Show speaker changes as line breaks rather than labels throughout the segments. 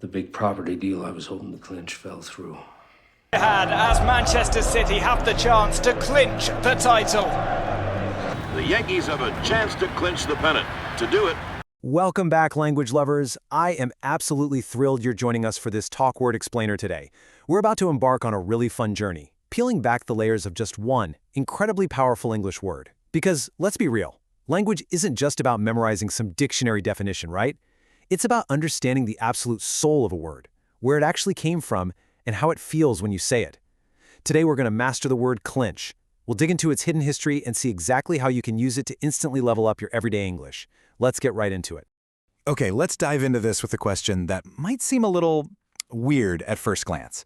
The big property deal I was hoping to clinch fell through.
Had as Manchester City have the chance to clinch the title.
The Yankees have a chance to clinch the pennant. To do it,
Welcome back, language lovers. I am absolutely thrilled you're joining us for this Talk Word Explainer today. We're about to embark on a really fun journey, peeling back the layers of just one incredibly powerful English word. Because, let's be real, language isn't just about memorizing some dictionary definition, right? It's about understanding the absolute soul of a word, where it actually came from, and how it feels when you say it. Today we're going to master the word clinch. We'll dig into its hidden history and see exactly how you can use it to instantly level up your everyday English. Let's get right into it.
Okay, let's dive into this with a question that might seem a little weird at first glance.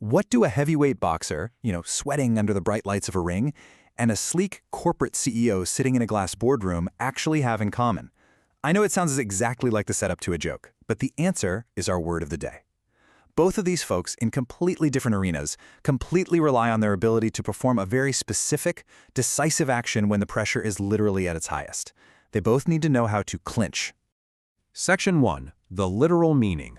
What do a heavyweight boxer, sweating under the bright lights of a ring, and a sleek corporate CEO sitting in a glass boardroom actually have in common? I know it sounds exactly like the setup to a joke, but the answer is our word of the day. Both of these folks, in completely different arenas, completely rely on their ability to perform a very specific, decisive action when the pressure is literally at its highest. They both need to know how to clinch.
Section 1. The literal meaning.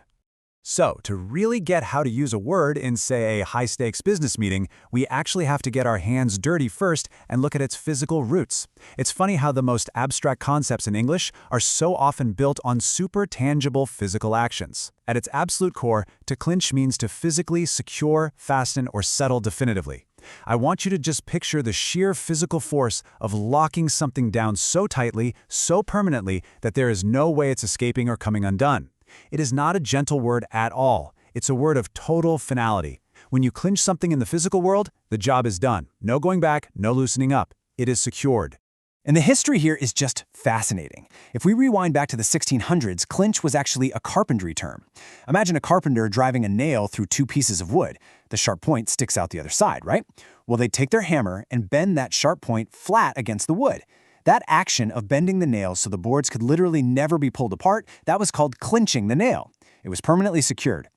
So, to really get how to use a word in, say, a high-stakes business meeting, we actually have to get our hands dirty first and look at its physical roots. It's funny how the most abstract concepts in English are so often built on super tangible physical actions. At its absolute core, to clinch means to physically secure, fasten, or settle definitively. I want you to just picture the sheer physical force of locking something down so tightly, so permanently, that there is no way it's escaping or coming undone. It is not a gentle word at all. It's a word of total finality. When you clinch something in the physical world, the job is done. No going back, no loosening up. It is secured.
And the history here is just fascinating. If we rewind back to the 1600s, clinch was actually a carpentry term. Imagine a carpenter driving a nail through two pieces of wood. The sharp point sticks out the other side, right? Well, they'd take their hammer and bend that sharp point flat against the wood. That action of bending the nails so the boards could literally never be pulled apart, that was called clinching the nail. It was permanently secured.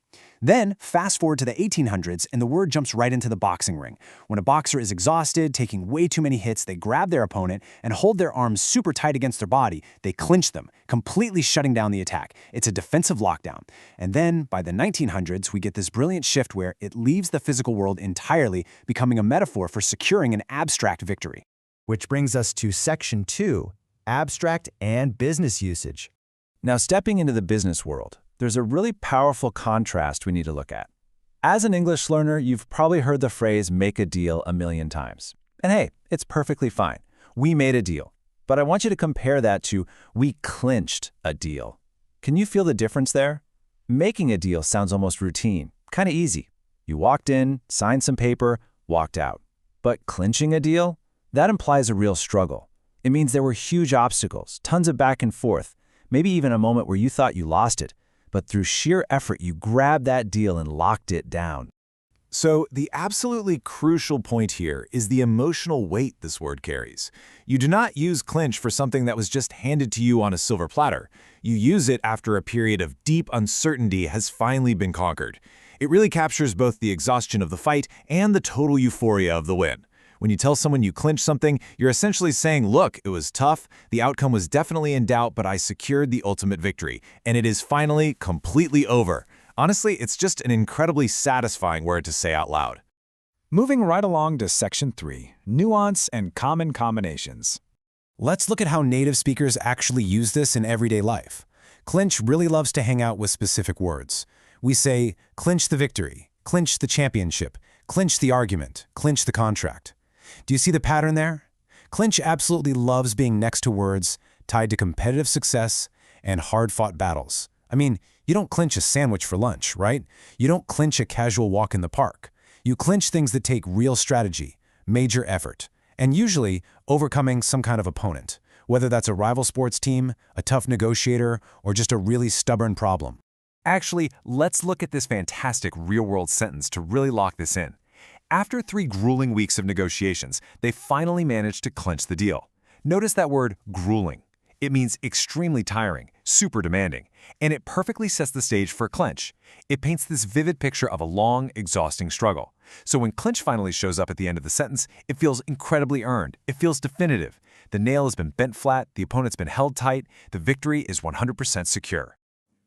Then, fast forward to the 1800s, and the word jumps right into the boxing ring. When a boxer is exhausted, taking way too many hits, they grab their opponent and hold their arms super tight against their body. They clinch them, completely shutting down the attack. It's a defensive lockdown. And then, by the 1900s, we get this brilliant shift where it leaves the physical world entirely, becoming a metaphor for securing an abstract victory.
Which brings us to Section 2, Abstract and Business Usage.
Now, stepping into the business world, there's a really powerful contrast we need to look at. As an English learner, you've probably heard the phrase make a deal a million times. And hey, it's perfectly fine. We made a deal. But I want you to compare that to we clinched a deal. Can you feel the difference there? Making a deal sounds almost routine, kind of easy. You walked in, signed some paper, walked out. But clinching a deal? That implies a real struggle. It means there were huge obstacles, tons of back and forth, maybe even a moment where you thought you lost it. But through sheer effort, you grabbed that deal and locked it down.
So the absolutely crucial point here is the emotional weight this word carries. You do not use clinch for something that was just handed to you on a silver platter. You use it after a period of deep uncertainty has finally been conquered. It really captures both the exhaustion of the fight and the total euphoria of the win. When you tell someone you clinched something, you're essentially saying, look, it was tough, the outcome was definitely in doubt, but I secured the ultimate victory, and it is finally completely over. Honestly, it's just an incredibly satisfying word to say out loud.
Moving right along to Section 3, Nuance and Common Combinations.
Let's look at how native speakers actually use this in everyday life. Clinch really loves to hang out with specific words. We say, clinch the victory, clinch the championship, clinch the argument, clinch the contract. Do you see the pattern there? Clinch absolutely loves being next to words tied to competitive success and hard-fought battles. I mean, you don't clinch a sandwich for lunch, right? You don't clinch a casual walk in the park. You clinch things that take real strategy, major effort, and usually overcoming some kind of opponent, whether that's a rival sports team, a tough negotiator, or just a really stubborn problem.
Actually, let's look at this fantastic real-world sentence to really lock this in. After 3 grueling weeks of negotiations, they finally managed to clinch the deal. Notice that word grueling. It means extremely tiring, super demanding, and it perfectly sets the stage for clinch. It paints this vivid picture of a long, exhausting struggle. So when clinch finally shows up at the end of the sentence, it feels incredibly earned. It feels definitive. The nail has been bent flat, the opponent's been held tight, the victory is 100% secure.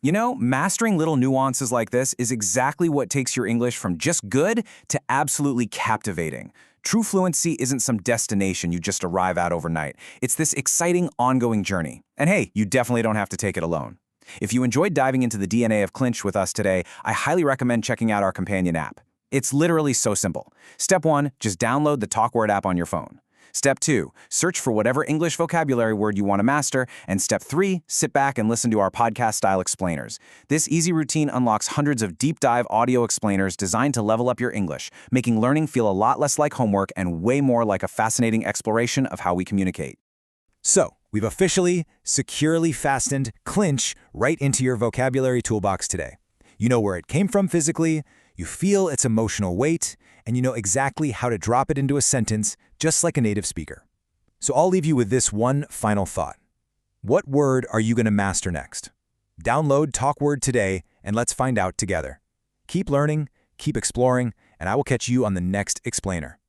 You know, mastering little nuances like this is exactly what takes your English from just good to absolutely captivating. True fluency isn't some destination you just arrive at overnight. It's this exciting, ongoing journey. And hey, you definitely don't have to take it alone. If you enjoyed diving into the DNA of Clinch with us today, I highly recommend checking out our companion app. It's literally so simple. Step 1, just download the TalkWord app on your phone. Step 2, search for whatever English vocabulary word you want to master. And Step 3, sit back and listen to our podcast-style explainers. This easy routine unlocks hundreds of deep-dive audio explainers designed to level up your English, making learning feel a lot less like homework and way more like a fascinating exploration of how we communicate.
So, we've officially, securely fastened Clinch right into your vocabulary toolbox today. You know where it came from physically, you feel its emotional weight, and you know exactly how to drop it into a sentence just like a native speaker. So I'll leave you with this one final thought. What word are you going to master next? Download TalkWord today and let's find out together. Keep learning, keep exploring, and I will catch you on the next explainer.